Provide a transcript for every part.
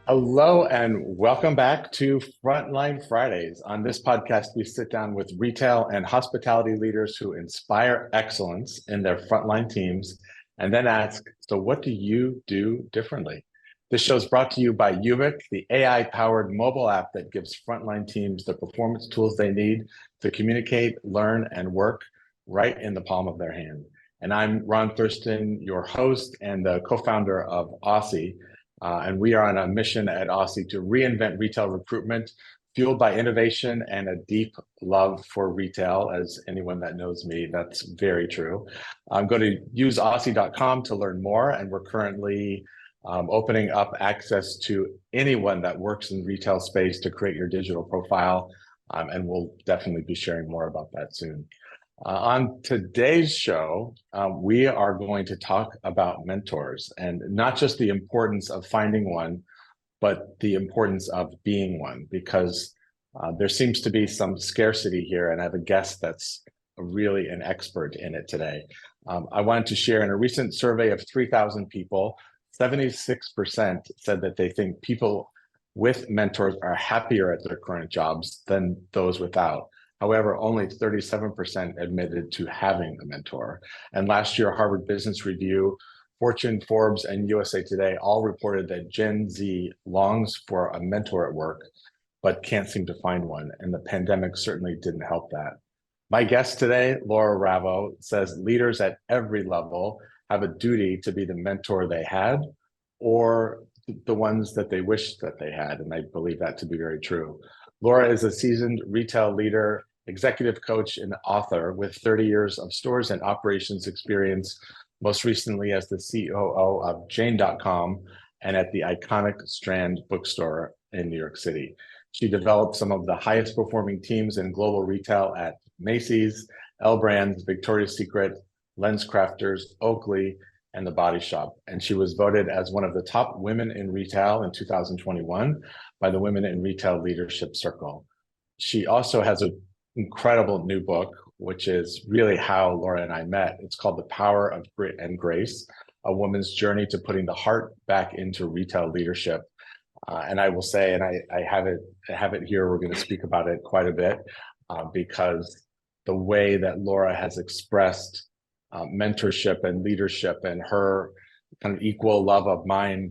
Hello and welcome back to Frontline Fridays. On this podcast, we sit down with retail and hospitality leaders who inspire excellence in their frontline teams and then ask, so what do you do differently? This show is brought to you by YOOBIC, the AI-powered mobile app that gives frontline teams the performance tools they need to communicate, learn, and work right in the palm of their hand. And I'm Ron Thurston, your host and the co-founder of Aussie. And we are on a mission at Aussie to reinvent retail recruitment, fueled by innovation and a deep love for retail. As anyone that knows me, that's very true. I'm going to use Aussie.com to learn more, and we're currently opening up access to anyone that works in retail space to create your digital profile. And we'll definitely be sharing more about that soon. On today's show, we are going to talk about mentors, and not just the importance of finding one, but the importance of being one, because there seems to be some scarcity here, and I have a guest that's really an expert in it today. I wanted to share in a recent survey of 3,000 people, 76% said that they think people with mentors are happier at their current jobs than those without. However, only 37% admitted to having a mentor. And last year, Harvard Business Review, Fortune, Forbes, and USA Today all reported that Gen Z longs for a mentor at work, but can't seem to find one. And the pandemic certainly didn't help that. My guest today, Laura Ravo, says leaders at every level have a duty to be the mentor they had or the ones that they wish that they had. And I believe that to be very true. Laura is a seasoned retail leader, executive coach, and author with 30 years of stores and operations experience, most recently as the COO of Jane.com and at the iconic Strand Bookstore in New York City. She developed some of the highest performing teams in global retail at Macy's, L Brands, Victoria's Secret, Lens Crafters, Oakley, and The Body Shop. And she was voted as one of the top women in retail in 2021 by the Women in Retail Leadership Circle. She also has an incredible new book, which is really how Laura and I met. It's called The Power of Grit and Grace, a woman's journey to putting the heart back into retail leadership. And I will say, and I have it here, we're going to speak about it quite a bit, because the way that Laura has expressed mentorship and leadership and her kind of equal love of mine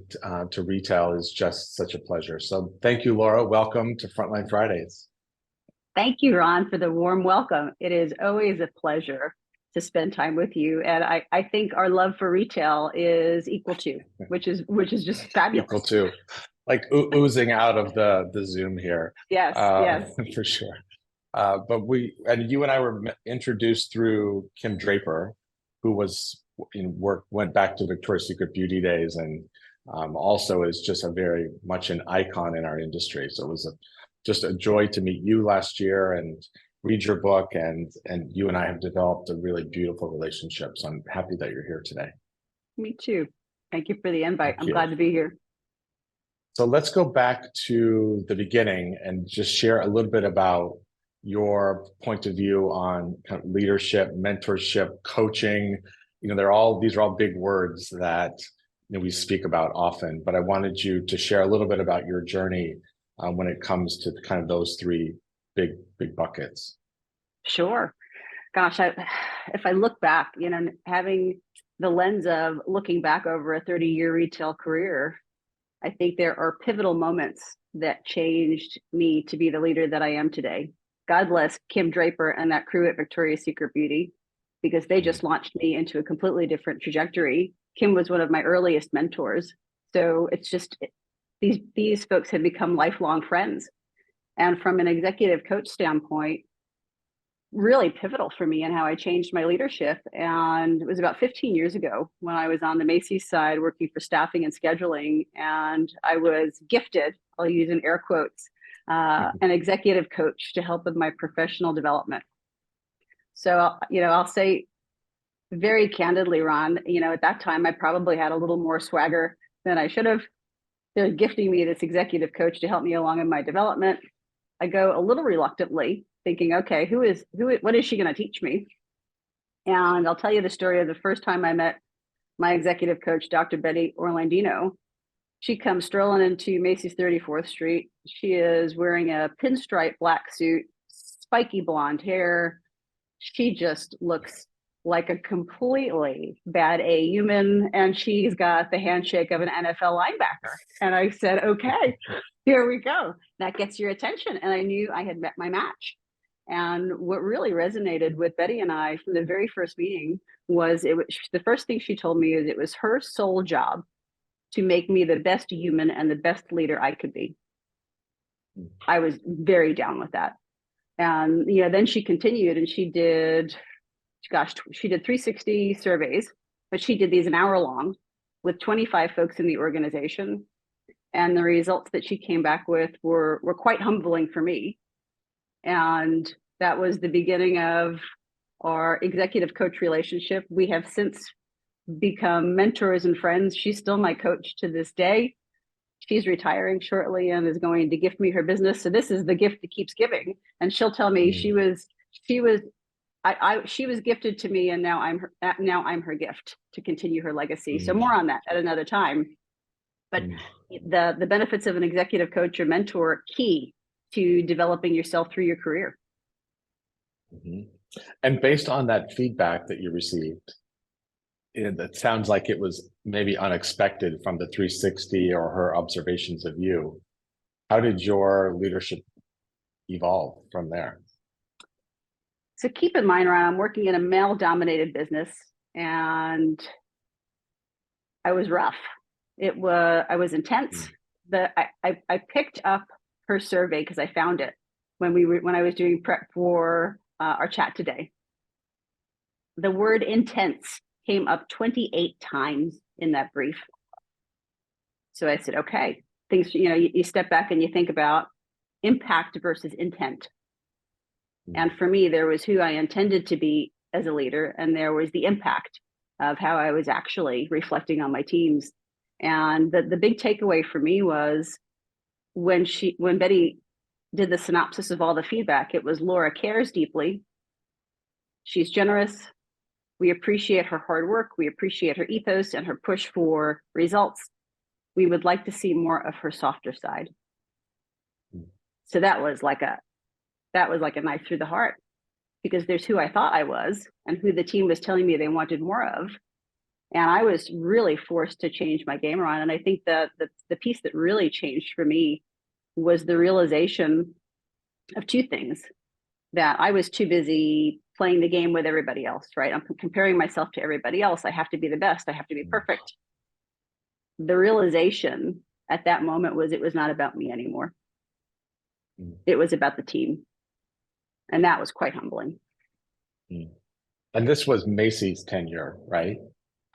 to retail is just such a pleasure. So thank you, Laura. Welcome to Frontline Fridays. Thank you, Ron, for the warm welcome. It is always a pleasure to spend time with you. And I think our love for retail is equal to, which is just fabulous. Equal to, like oozing out of the Zoom here. Yes, yes. For sure. But you and I were introduced through Kim Draper, who went back to Victoria's Secret Beauty days, and also is just a very much an icon in our industry. So it was just a joy to meet you last year and read your book, and you and I have developed a really beautiful relationship. So I'm happy that you're here today. Me too. Thank you for the invite. I'm glad to be here. So let's go back to the beginning and just share a little bit about your point of view on kind of leadership, mentorship, coaching. These are all big words that we speak about often, but I wanted you to share a little bit about your journey when it comes to kind of those three big buckets. Sure. Gosh, if I look back, having the lens of looking back over a 30-year retail career, I think there are pivotal moments that changed me to be the leader that I am today. God bless Kim Draper and that crew at Victoria's Secret Beauty, because they just launched me into a completely different trajectory. Kim was one of my earliest mentors. So it's just, these folks have become lifelong friends. And from an executive coach standpoint, really pivotal for me in how I changed my leadership. And it was about 15 years ago when I was on the Macy's side working for staffing and scheduling. And I was gifted, I'll use in air quotes, an executive coach to help with my professional development. So, I'll say very candidly, Ron, at that time, I probably had a little more swagger than I should have. They're gifting me this executive coach to help me along in my development. I go a little reluctantly thinking, okay, what is she going to teach me? And I'll tell you the story of the first time I met my executive coach, Dr. Betty Orlandino. She comes strolling into Macy's 34th Street. She is wearing a pinstripe black suit, spiky blonde hair. She just looks like a completely bad A human, and she's got the handshake of an NFL linebacker. And I said, okay, here we go. That gets your attention. And I knew I had met my match. And what really resonated with Betty and I from the very first meeting was the first thing she told me is it was her sole job to make me the best human and the best leader I could be. I was very down with that. And then she continued and she did 360 surveys, but she did these an hour long with 25 folks in the organization. And the results that she came back with were quite humbling for me. And that was the beginning of our executive coach relationship. We have since become mentors and friends. She's still my coach to this day. She's retiring shortly and is going to gift me her business. So this is the gift that keeps giving. And she'll tell me she was gifted to me, and now I'm her gift to continue her legacy. So more on that at another time. But the benefits of an executive coach or mentor are key to developing yourself through your career. And based on that feedback that you received, it sounds like it was maybe unexpected from the 360 or her observations of you. How did your leadership evolve from there? So keep in mind, Ron, I'm working in a male-dominated business, and I was rough. I was intense. I picked up her survey because I found it when I was doing prep for our chat today. The word intense came up 28 times in that brief. So I said, okay, things, you step back and you think about impact versus intent. And for me, there was who I intended to be as a leader, and there was the impact of how I was actually reflecting on my teams. And the big takeaway for me was when Betty did the synopsis of all the feedback, it was Laura cares deeply. She's generous. We appreciate her hard work. We appreciate her ethos and her push for results. We would like to see more of her softer side. So that was like a knife through the heart, because there's who I thought I was and who the team was telling me they wanted more of. And I was really forced to change my game around. And I think that the piece that really changed for me was the realization of two things: that I was too busy playing the game with everybody else, right? I'm comparing myself to everybody else. I have to be the best. I have to be perfect. The realization at that moment was it was not about me anymore. It was about the team. And that was quite humbling. And this was Macy's tenure, right?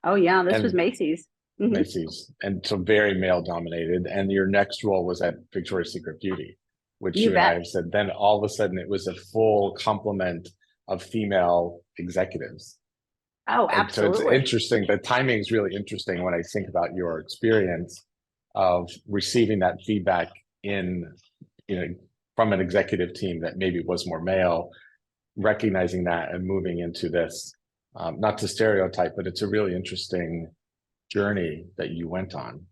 Oh yeah, this was Macy's. Macy's, and so very male dominated. And your next role was at Victoria's Secret Beauty, which you and I have said, then all of a sudden it was a full complement of female executives. Oh, absolutely. So it's interesting. The timing is really interesting when I think about your experience of receiving that feedback from an executive team that maybe was more male, recognizing that and moving into this, not to stereotype, but it's a really interesting journey that you went on.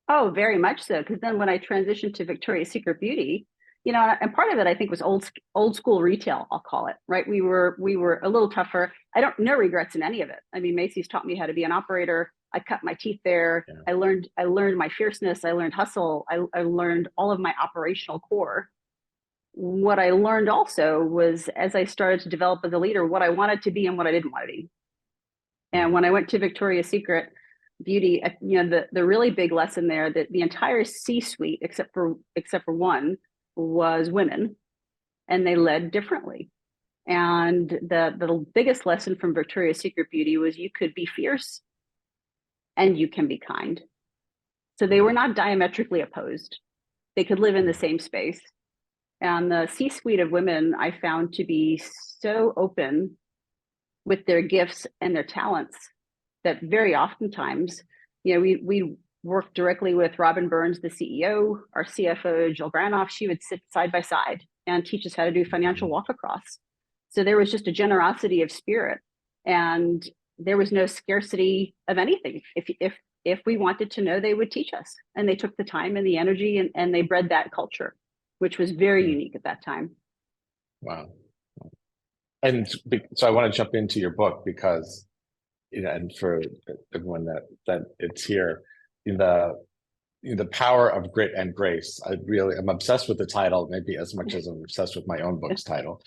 Oh, very much so. Because then when I transitioned to Victoria's Secret Beauty, and part of it I think was old school retail, I'll call it, right? We were a little tougher. No regrets in any of it. I mean, Macy's taught me how to be an operator. I cut my teeth there. Yeah. I learned my fierceness. I learned hustle. I learned all of my operational core. What I learned also was, as I started to develop as a leader, what I wanted to be and what I didn't want to be. And when I went to Victoria's Secret Beauty, the really big lesson there, that the entire C-suite, except for one, was women, and they led differently. And the biggest lesson from Victoria's Secret Beauty was you could be fierce and you can be kind. So they were not diametrically opposed. They could live in the same space. And the C-suite of women I found to be so open with their gifts and their talents that very oftentimes, we worked directly with Robin Burns, the CEO, our CFO, Jill Granoff. She would sit side by side and teach us how to do financial walk across. So there was just a generosity of spirit, and there was no scarcity of anything. If if we wanted to know, they would teach us. And they took the time and the energy, and they bred that culture, which was very unique at that time. Wow. And so I want to jump into your book because, and for everyone that it's here, the power of grit and grace. I'm obsessed with the title, maybe as much as I'm obsessed with my own book's title,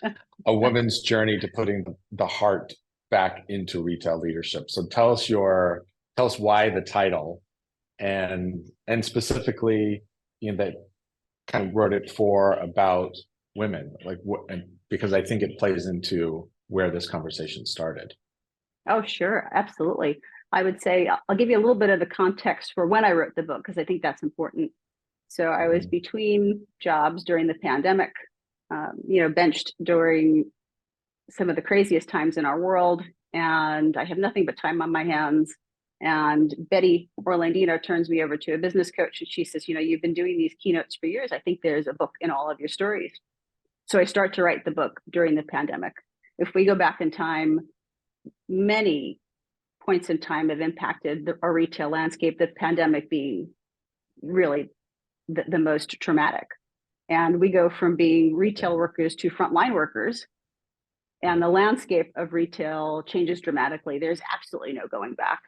A Woman's Journey to Putting the Heart Back into Retail Leadership. So tell us why the title, and specifically, that kind of wrote it about women, like what, because I think it plays into where this conversation started. Oh, sure. Absolutely. I would say I'll give you a little bit of the context for when I wrote the book, because I think that's important. So I was between jobs during the pandemic, benched during some of the craziest times in our world. And I have nothing but time on my hands. And Betty Orlandino turns me over to a business coach, and she says, you've been doing these keynotes for years. I think there's a book in all of your stories. So I start to write the book during the pandemic. If we go back in time, many points in time have impacted our retail landscape, the pandemic being really the most traumatic. And we go from being retail workers to frontline workers, and the landscape of retail changes dramatically. There's absolutely no going back.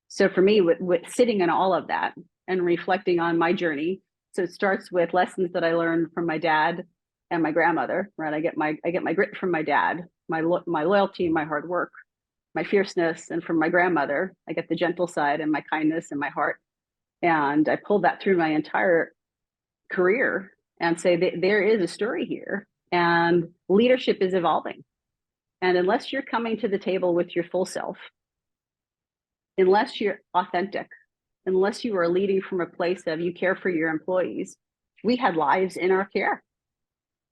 So for me, with sitting in all of that and reflecting on my journey, so it starts with lessons that I learned from my dad and my grandmother, right? I get my grit from my dad, my loyalty, my hard work, my fierceness, and from my grandmother, I get the gentle side and my kindness and my heart. And I pulled that through my entire career and say that there is a story here, and leadership is evolving. And unless you're coming to the table with your full self, unless you're authentic, unless you are leading from a place of you care for your employees, we had lives in our care.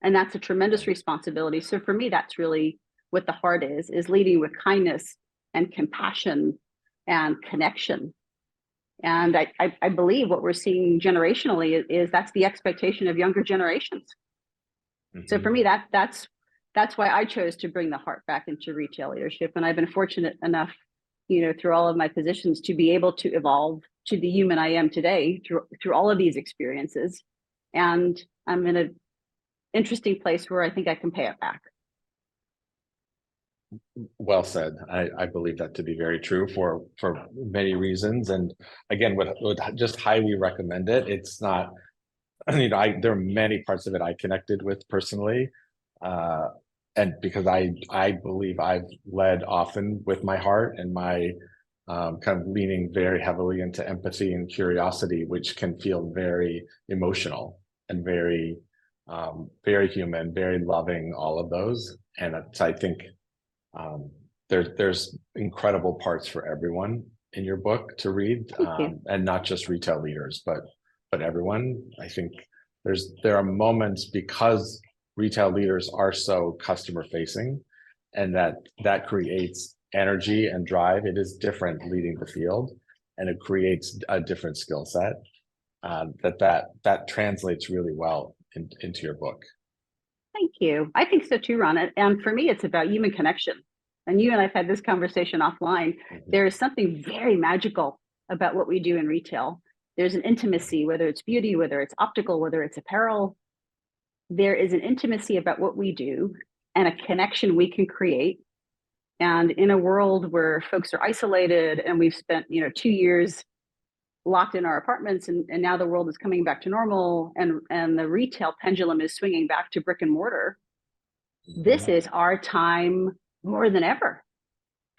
And that's a tremendous responsibility. So for me, that's really what the heart is leading with kindness and compassion and connection. And I believe what we're seeing generationally is that's the expectation of younger generations. So for me, that's why I chose to bring the heart back into retail leadership. And I've been fortunate enough, through all of my positions, to be able to evolve to the human I am today through all of these experiences. And I'm in an interesting place where I think I can pay it back. Well said. I believe that to be very true for many reasons. And again, would just highly recommend it. It's not, there are many parts of it I connected with personally. And because I believe I've led often with my heart and my kind of leaning very heavily into empathy and curiosity, which can feel very emotional and very human, very loving, all of those. And I think there's incredible parts for everyone in your book to read, and not just retail leaders, but everyone. I think there are moments, because retail leaders are so customer facing, and that creates energy and drive. It is different leading the field, and it creates a different skill set that translates really well into your book. Thank you. I think so too, Ron. And for me, it's about human connection. And you and I've had this conversation offline. There is something very magical about what we do in retail. There's an intimacy, whether it's beauty, whether it's optical, whether it's apparel. There is an intimacy about what we do and a connection we can create. And in a world where folks are isolated, and we've spent 2 years locked in our apartments, and now the world is coming back to normal, and the retail pendulum is swinging back to brick and mortar. This is our time more than ever.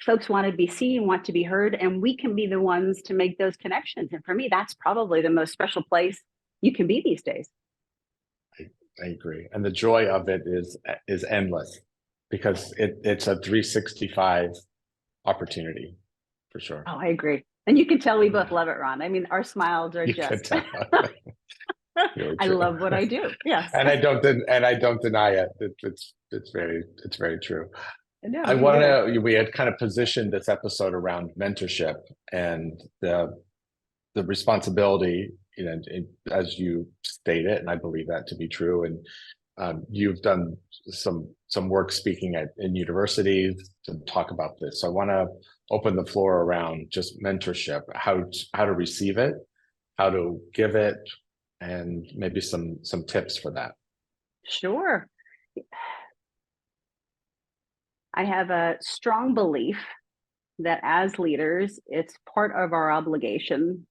Folks want to be seen, want to be heard, and we can be the ones to make those connections. And for me, that's probably the most special place you can be these days. I agree. And the joy of it is endless, because it's a 365 opportunity for sure. Oh, I agree. And you can tell we both love it, Ron. I mean, our smiles are just I love what I do. Yes. And I don't deny it. It's very true. No, we had kind of positioned this episode around mentorship and the responsibility, as you stated, and I believe that to be true. And you've done some some work speaking in universities to talk about this. So I want to open the floor around just mentorship, how to receive it, how to give it, and maybe some tips for that. Sure. I have a strong belief that as leaders, it's part of our obligation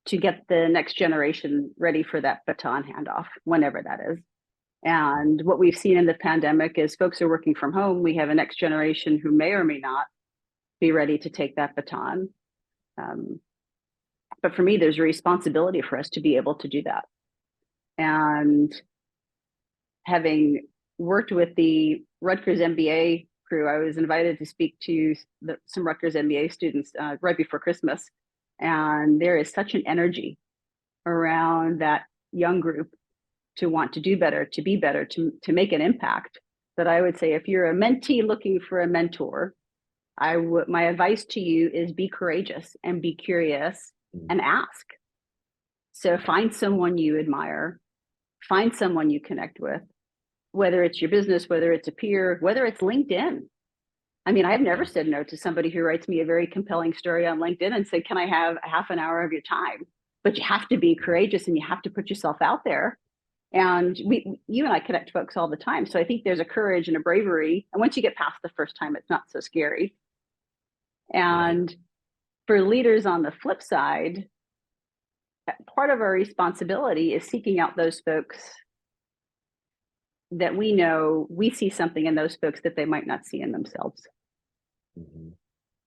to get the next generation ready for that baton handoff, whenever that is. And what we've seen in the pandemic is folks are working from home. We have a next generation who may or may not be ready to take that baton. But for me, there's a responsibility for us to be able to do that. And having worked with the Rutgers MBA crew, I was invited to speak to some Rutgers MBA students right before Christmas. And there is such an energy around that young group to want to do better, to be better, to make an impact, that I would say if you're a mentee looking for a mentor, my advice to you is be courageous and be curious and ask. So find someone you admire, find someone you connect with, whether it's your business, whether it's a peer, whether it's LinkedIn. I mean, I've never said no to somebody who writes me a very compelling story on LinkedIn and said, can I have a half an hour of your time? But you have to be courageous and you have to put yourself out there. And you and I connect folks all the time. So I think there's a courage and a bravery. And once you get past the first time, it's not so scary. And for leaders on the flip side, part of our responsibility is seeking out those folks that we know we see something in those folks that they might not see in themselves. Mm-hmm.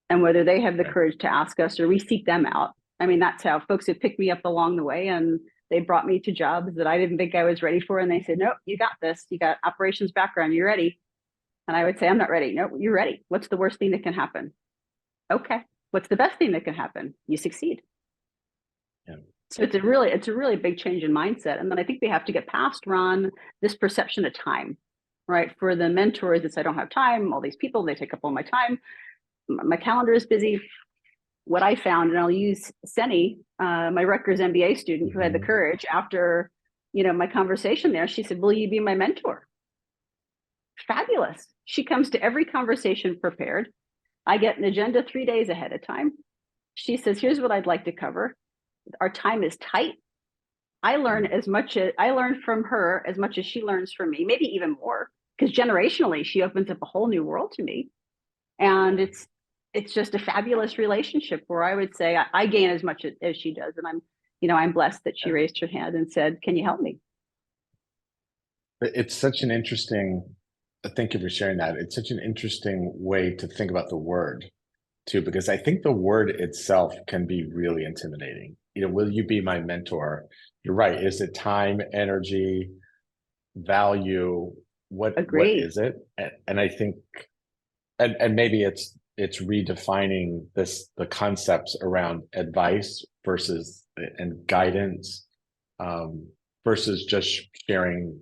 And whether they have the courage to ask us or we seek them out. I mean, that's how folks have picked me up along the way, and they brought me to jobs that I didn't think I was ready for. And they said, nope, you got this. You got operations background. You're ready. And I would say, I'm not ready. No, you're ready. What's the worst thing that can happen? Okay. What's the best thing that can happen? You succeed. Yeah. So it's a really big change in mindset. And then I think we have to get past, Ron, this perception of time, right? For the mentors, it's I don't have time. All these people, they take up all my time. My calendar is busy. What I found, and I'll use Senny, my Rutgers MBA student who had the courage after, my conversation there, she said, will you be my mentor? Fabulous. She comes to every conversation prepared. I get an agenda 3 days ahead of time. She says, here's what I'd like to cover. Our time is tight. I learn from her as much as she learns from me, maybe even more, because generationally, she opens up a whole new world to me. And it's just a fabulous relationship where I would say I gain as much as she does. And I'm blessed that she raised her hand and said, can you help me? It's such an interesting, thank you for sharing that. It's such an interesting way to think about the word too, because I think the word itself can be really intimidating. Will you be my mentor? You're right. Is it time, energy, value? What is it? And I think, and maybe it's redefining the concepts around advice versus and guidance versus just sharing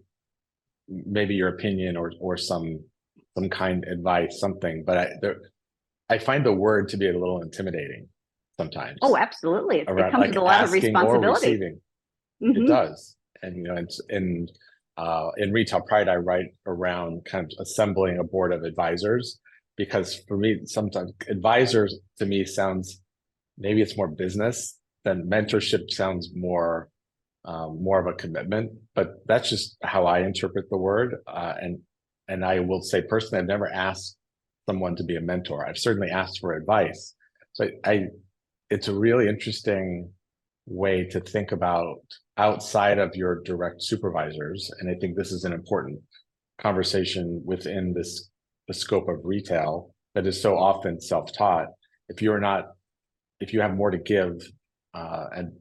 maybe your opinion or some kind of advice, something. But I find the word to be a little intimidating sometimes. Oh, absolutely. It comes like with a lot of responsibility. It does. And it's in Retail Pride, I write around kind of assembling a board of advisors, because for me, sometimes advisors to me sounds, maybe it's more business than mentorship sounds more of a commitment, but that's just how I interpret the word. And I will say personally, I've never asked someone to be a mentor. I've certainly asked for advice. So it's a really interesting way to think about outside of your direct supervisors. And I think this is an important conversation within the scope of retail that is so often self-taught. If you have more to give, and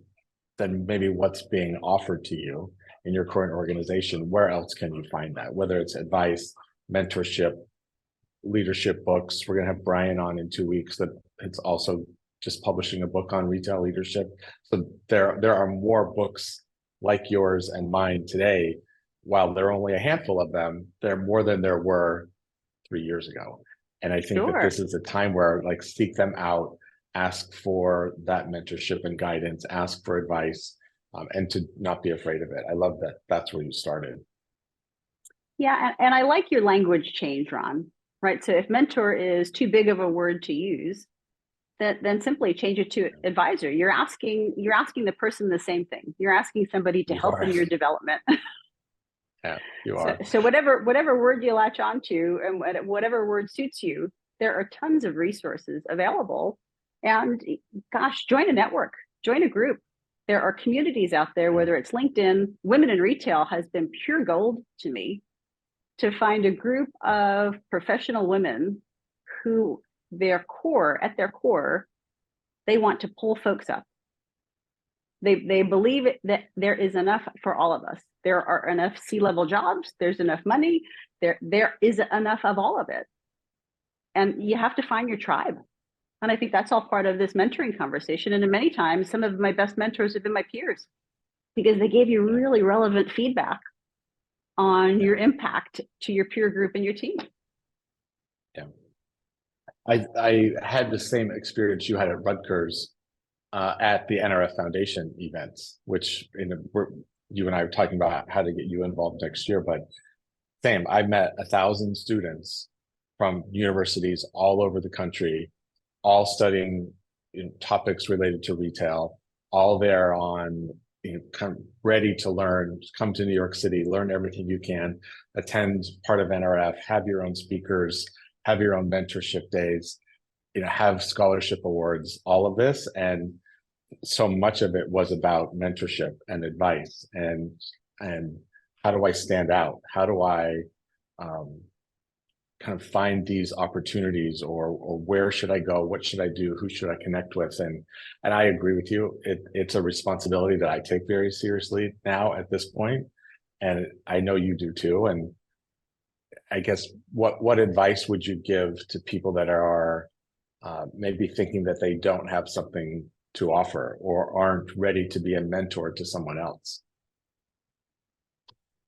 then maybe what's being offered to you in your current organization, where else can you find that? Whether it's advice, mentorship, leadership books. We're going to have Brian on in 2 weeks that it's also just publishing a book on retail leadership. So there are more books like yours and mine today. While there are only a handful of them, there are more than there were 3 years ago. And I think that this is a time where seek them out, ask for that mentorship and guidance, ask for advice, and to not be afraid of it. I love that that's where you started. Yeah, and I like your language change, Ron. Right. So if mentor is too big of a word to use, then simply change it to advisor. You're asking the person the same thing. You're asking somebody to You help are. in your development. Yeah, you So, are. so whatever word you latch onto and whatever word suits you, there are tons of resources available. And gosh, join a network, join a group. There are communities out there, whether it's LinkedIn. Women in Retail has been pure gold to me, to find a group of professional women who at their core, they want to pull folks up. They believe that there is enough for all of us. There are enough C-level jobs. There's enough money. There is enough of all of it. And you have to find your tribe. And I think that's all part of this mentoring conversation. And many times, some of my best mentors have been my peers, because they gave you really relevant feedback on your impact to your peer group and your team. Yeah. I had the same experience you had at Rutgers at the NRF Foundation events, which you and I were talking about how to get you involved next year. But same, I met 1,000 students from universities all over the country, all studying topics related to retail, all there on kind of ready to learn. Come to New York City, learn everything you can, attend part of NRF, have your own speakers, have your own mentorship days, have scholarship awards, all of this. And so much of it was about mentorship and advice and how do I stand out? How do I kind of find these opportunities, or where should I go? What should I do? Who should I connect with? And I agree with you. It's a responsibility that I take very seriously now at this point, and I know you do too. And I guess what advice would you give to people that are maybe thinking that they don't have something to offer or aren't ready to be a mentor to someone else?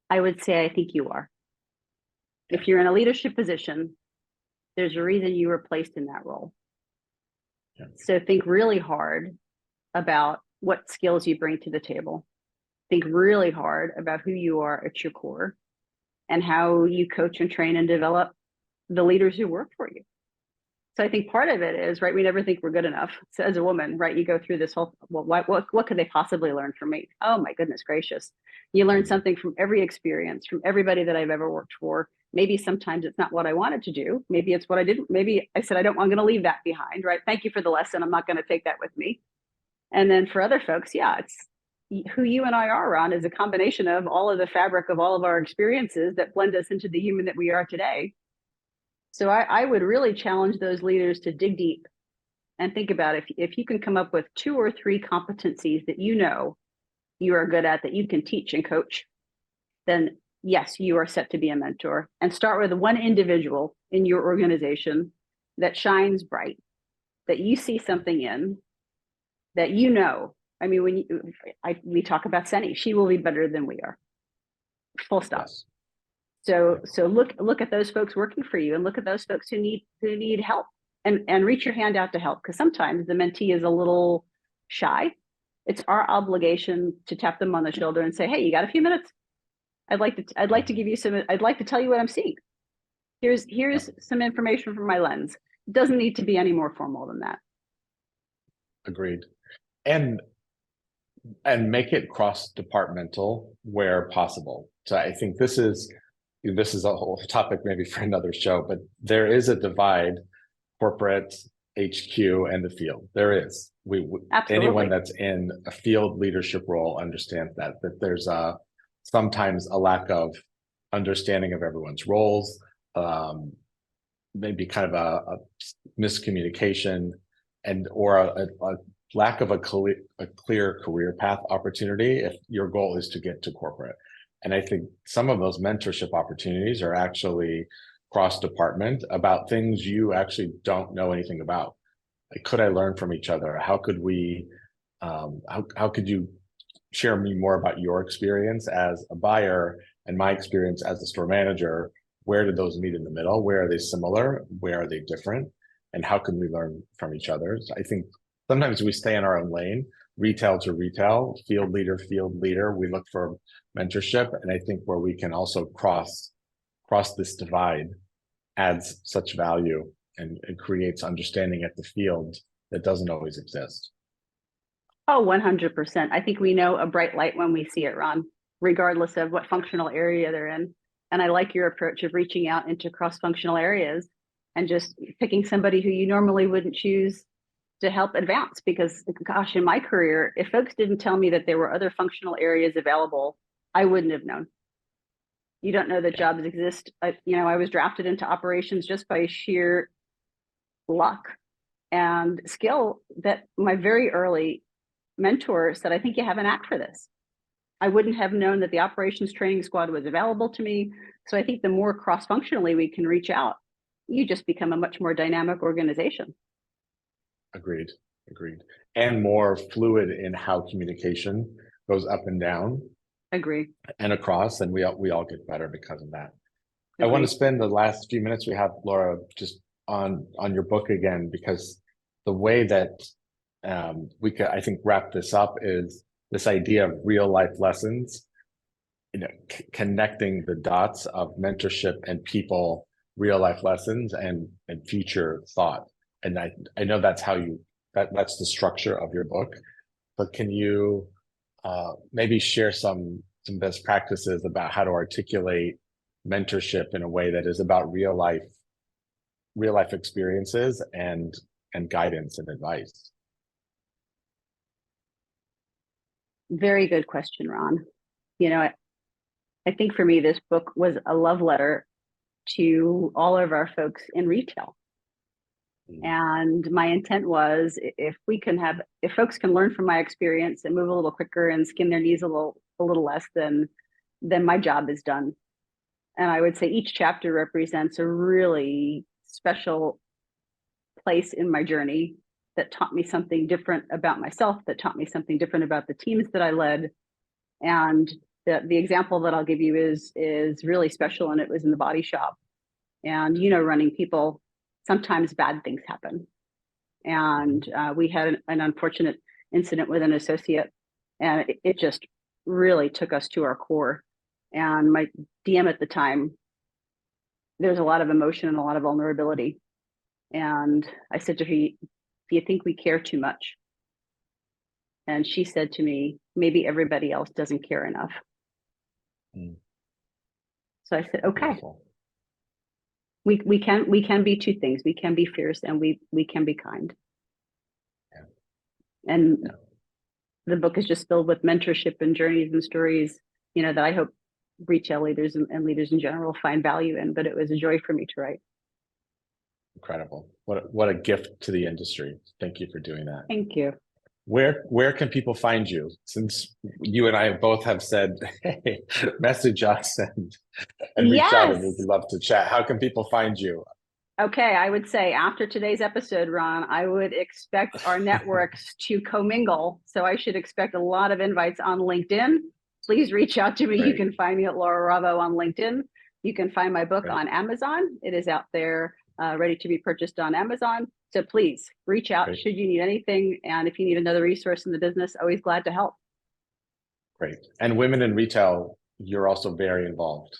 I would say, I think you are. If you're in a leadership position, there's a reason you were placed in that role. Yeah. So think really hard about what skills you bring to the table. Think really hard about who you are at your core and how you coach and train and develop the leaders who work for you. So I think part of it is, right, we never think we're good enough. So as a woman, right, you go through this whole, well, what could they possibly learn from me? Oh my goodness gracious. You learn something from every experience, from everybody that I've ever worked for. Maybe sometimes it's not what I wanted to do. Maybe it's what I didn't. Maybe I said, I'm going to leave that behind, right? Thank you for the lesson. I'm not going to take that with me. And then for other folks, yeah, it's who you and I are, Ron, is a combination of all of the fabric of all of our experiences that blend us into the human that we are today. So I would really challenge those leaders to dig deep and think about if you can come up with 2 or 3 competencies that you are good at, that you can teach and coach, then yes, you are set to be a mentor. And start with one individual in your organization that shines bright, that you see something in, that I mean, we talk about Senny, she will be better than we are. Full stop. Yes. So look at those folks working for you, and look at those folks who need help, and reach your hand out to help, because sometimes the mentee is a little shy. It's our obligation to tap them on the shoulder and say, hey, you got a few minutes? I'd like to give you some, I'd like to tell you what I'm seeing. Here's some information from my lens. It doesn't need to be any more formal than that. Agreed. And make it cross-departmental where possible. So I think this is a whole topic maybe for another show, but there is a divide, corporate, HQ, and the field. There is. Anyone that's in a field leadership role understands that there's sometimes a lack of understanding of everyone's roles, maybe kind of a miscommunication, or a lack of a clear career path opportunity if your goal is to get to corporate. And I think some of those mentorship opportunities are actually cross-department about things you actually don't know anything about. Like, could I learn from each other? How could we, how could you share me more about your experience as a buyer and my experience as a store manager? Where do those meet in the middle? Where are they similar? Where are they different? And how can we learn from each other? So I think sometimes we stay in our own lane, retail to retail, field leader, we look for mentorship. And I think where we can also cross cross this divide adds such value and it creates understanding at the field that doesn't always exist. Oh, 100%. I think we know a bright light when we see it, Ron, regardless of what functional area they're in. And I like your approach of reaching out into cross-functional areas and just picking somebody who you normally wouldn't choose to help advance. Because, gosh, in my career, if folks didn't tell me that there were other functional areas available, I wouldn't have known. You don't know that jobs exist. I was drafted into operations just by sheer luck and skill that my very early mentor said, I think you have an knack for this. I wouldn't have known that the operations training squad was available to me. So I think the more cross-functionally we can reach out, you just become a much more dynamic organization. Agreed. And more fluid in how communication goes up and down. Agree. And across, and we all get better because of that. Agreed. I want to spend the last few minutes we have, Laura, just on your book again, because the way that we could, I think, wrap this up is this idea of real life lessons, connecting the dots of mentorship and people, real life lessons and future thought. And I know that's how that's the structure of your book, but can you maybe share some best practices about how to articulate mentorship in a way that is about real life experiences and guidance and advice? Very good question, Ron. I think for me, this book was a love letter to all of our folks in retail. And my intent was, if folks can learn from my experience and move a little quicker and skin their knees a little less, then my job is done. And I would say each chapter represents a really special place in my journey that taught me something different about myself, that taught me something different about the teams that I led. And the example that I'll give you is really special, and it was in the body shop. And running people, sometimes bad things happen. And we had an unfortunate incident with an associate, and it just really took us to our core. And my DM at the time, there's a lot of emotion and a lot of vulnerability. And I said to her, do you think we care too much? And she said to me, maybe everybody else doesn't care enough. So I said, okay. Beautiful. We can be two things. We can be fierce and we can be kind. Yeah. And the book is just filled with mentorship and journeys and stories, that I hope retail leaders and leaders in general find value in, but it was a joy for me to write. Incredible. What a gift to the industry. Thank you for doing that. Thank you. Where can people find you? Since you and I both have said, hey, message us and reach out, and we'd love to chat. How can people find you? Okay, I would say after today's episode, Ron, I would expect our networks to commingle. So I should expect a lot of invites on LinkedIn. Please reach out to me. Great. You can find me at Laura Ravo on LinkedIn. You can find my book on Amazon. It is out there, ready to be purchased on Amazon. So please reach out should you need anything. And if you need another resource in the business, always glad to help. Great. And women in retail, you're also very involved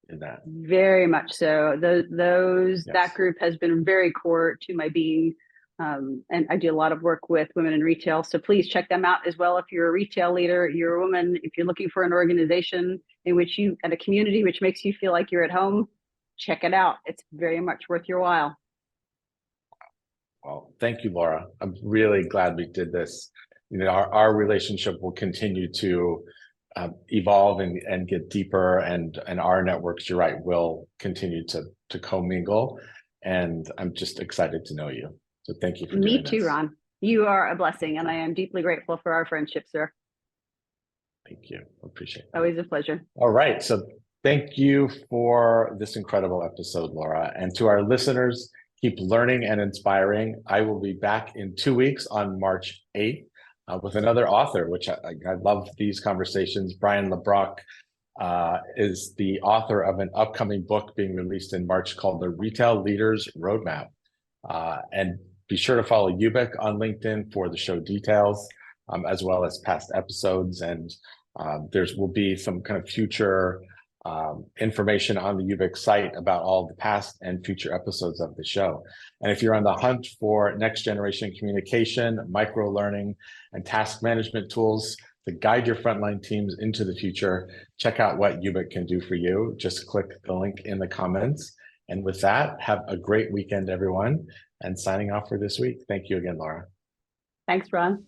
in that. Very much so. That group has been very core to my being. And I do a lot of work with women in retail. So please check them out as well. If you're a retail leader, you're a woman, if you're looking for an organization in which and a community which makes you feel like you're at home, check it out. It's very much worth your while. Well, thank you, Laura. I'm really glad we did this. Our relationship will continue to evolve and get deeper, and our networks, you're right, will continue to commingle. And I'm just excited to know you. So thank you for doing this. Me too, Ron. You are a blessing, and I am deeply grateful for our friendship, sir. Thank you. Appreciate it. Always a pleasure. All right. So thank you for this incredible episode, Laura. And to our listeners, keep learning and inspiring. I will be back in 2 weeks on March 8th with another author, which I love these conversations. Brian LeBrock is the author of an upcoming book being released in March called The Retail Leaders Roadmap. And be sure to follow YOOBIC on LinkedIn for the show details, as well as past episodes. And will be some kind of future information on the YOOBIC site about all the past and future episodes of the show. And if you're on the hunt for next generation communication, micro learning, and task management tools to guide your frontline teams into the future, check out what YOOBIC can do for you. Just click the link in the comments. And with that, have a great weekend, everyone. And signing off for this week. Thank you again, Laura. Thanks, Ron.